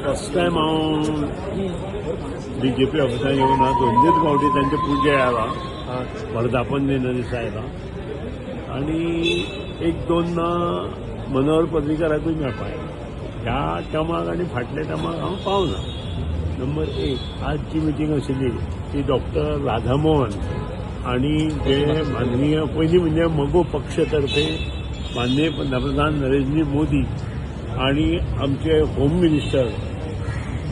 First time हांव BJP ऑफिसांत येवन दोनूच फावटी तांचे पुजे आयला वर्धापन दिना दिसा आयला आनी एक दोन मनोहर पर्रीकाराकूय मेळपा आयला. ह्या टायमाक आनी फाटल्या टायमाक हांव पावना. नंबर 1 आज जी मिटींग आशिल्ली ती डॉक्टर राधामोहन आणि जे माननीय पयलीं म्हणजे मगो पक्षतर्फे माननीय पंतप्रधान नरेंद्र मोदी आणि आमचे होम मिनिस्टर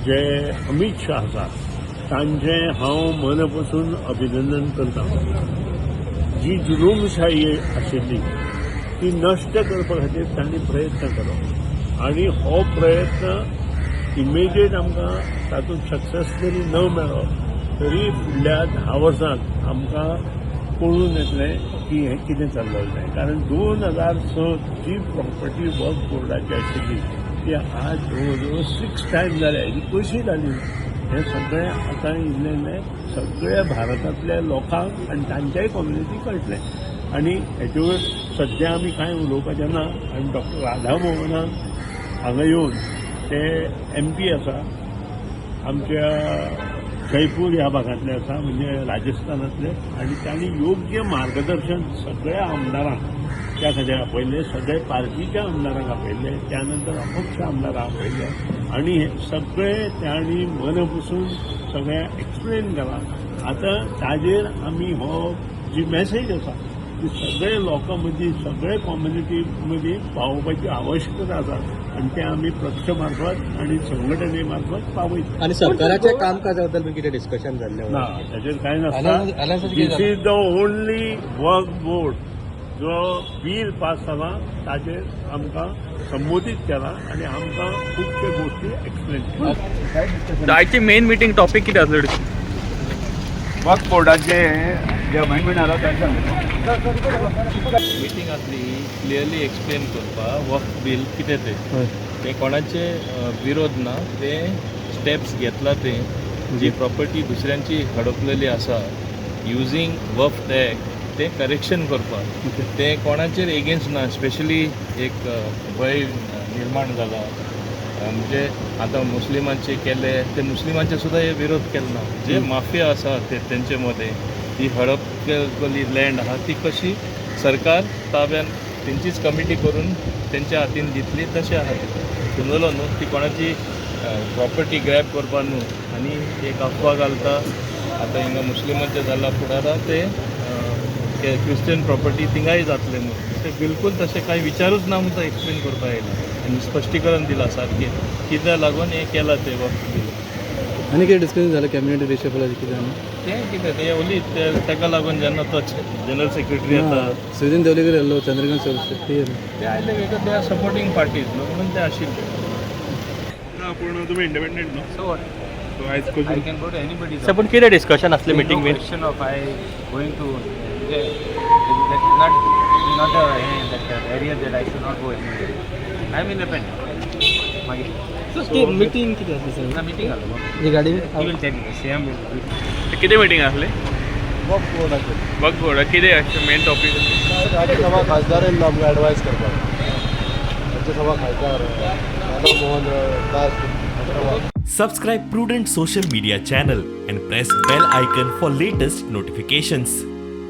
जे अमित शाह आसा तांचें हांव मनापासून अभिनंदन करता. जी जुलूमशाही आशिल्ली ती नश्ट करपा खातीर तांणी प्रयत्न केलो आनी हो प्रयत्न इमिजिएट आमकां तातूंत सक्सेस जरी न मेळ्ळो तरी फुडल्या 10 वर्सांत आमकां कळून येतलें की हें कितें चल्लेलें तें. कारण 2006 जी प्रॉपर्टी वर्क बोर्डाची आशिल्ली ती आज जवळ 6 टायम्स जाल्या. ही कशी जाली हें सगळें आतां इल्लें सगळ्या भारतांतल्या लोकांक आनी तांच्याय कम्युनिटी कळटलें. आनी हेचे वयर सद्या आमी कांय उलोवपाचें ना. आनी डॉक्टर राधामोहनान हांगा येवन ते MP आसा आमच्या जयपूर ह्या भागांतले आसा म्हणजे राजस्थानांतले आनी तांणी योग्य मार्गदर्शन सगळ्या आमदारांक त्या खातीर आपयले. सगळे पार्टीच्या आमदारांक आपयले, त्यानंतर अपक्ष आमदारांक आपयले आनी हे सगळे तांणी मनपासून सगळें एक्सप्लेन केलां. आतां ताजेर आमी हो जी मॅसेज आसा ती सगळे लोकां मदीं सगळे कम्युनिटी मदीं पावोवपाची आवश्यकता आसा आनी तें आमी पक्ष मार्फत आनी संघटने मार्फत पावयता. आणि सरकाराच्या कामकाजाबद्दल कितें डिस्कशन जाल्लें ना ताजेर कांय नासता. This is the only work board जो बील पास जाला ताजेर आमकां संबोधीत केला आनी आमकां खुबश्यो गोश्टी एक्सप्लेन केल्या. आयची मेन मिटींग टॉपिक कितें आसलें? वर्क बोर्डाचे जे अमेंडमेंट आला तांच्या मिटींग आसली क्लियरली एक्सप्लेन करपाक वक्फ बील कितें ते कोणाचे विरोध ना. ते स्टेप्स घेतला ते जी प्रॉपर्टी दुसऱ्यांची हडपलेली आसा युजींग वक्फ एक्ट ते करेक्शन करपाक ते कोणाचेर एगेन्स्ट ना. स्पेशली एक भंय निर्माण जाला म्हणजे आतां मुस्लिमांचे केले ते मुस्लिमांचे सुद्धा हे विरोध केलो ना. जे माफिया आसा ते तेंचे मदें ती हडप केल्ली लँड आहा ती कशी सरकार ताब्यान तेंचीच कमिटी करून तेंच्या हातीन दितली तशें आहा. समजलो न्हू ती कोणाची प्रॉपर्टी ग्रॅब करपा न्हू. आनी एक अफवा घालता आतां हिंगा मुस्लिमांचे जाला फुडाराक ते क्रिश्चन प्रॉपर्टी थिंगाय जातले म्हणून ते बिलकूल तशें कांय विचारूच ना म्हणून एक्सप्लेन करपा येयला आनी स्पश्टीकरण दिलां सारकें कित्याक लागून हें केलां ते वक्फ बील. आनी कितें डिस्कशन जालें कम्युनिटी रिशफलाचें कितें तें कितें तें ओली तेका लागून जेन्ना तो जनरल सेक्रेटरी येता सुदीन देवलेकर येल्लो चंद्रकांत सरस्वती ते आयले वेगळे ते सपोर्टींग पार्टीज न्हू म्हणून ते आशिल्ले. पूण तुमी इंडिपेंडंट न्हू So what? सो आयज I can go to anybody's sir पण कितें डिस्कशन आसलें There's meeting no been? question of I going to not that area that I should not go anywhere. I am independent. Meeting कितें आसली sir? The meeting alone. ही गाडी He will tell you. Same will. कितें meeting आसली? वक्फ बोर्डाचेर वक्फ board कितें main topic? Rajya Sabha खासदारांनी आमकां advice करपाक राज्यसभा खासदार Radhamohan Das. Subscribe Prudent social media channel and press bell icon for latest notifications.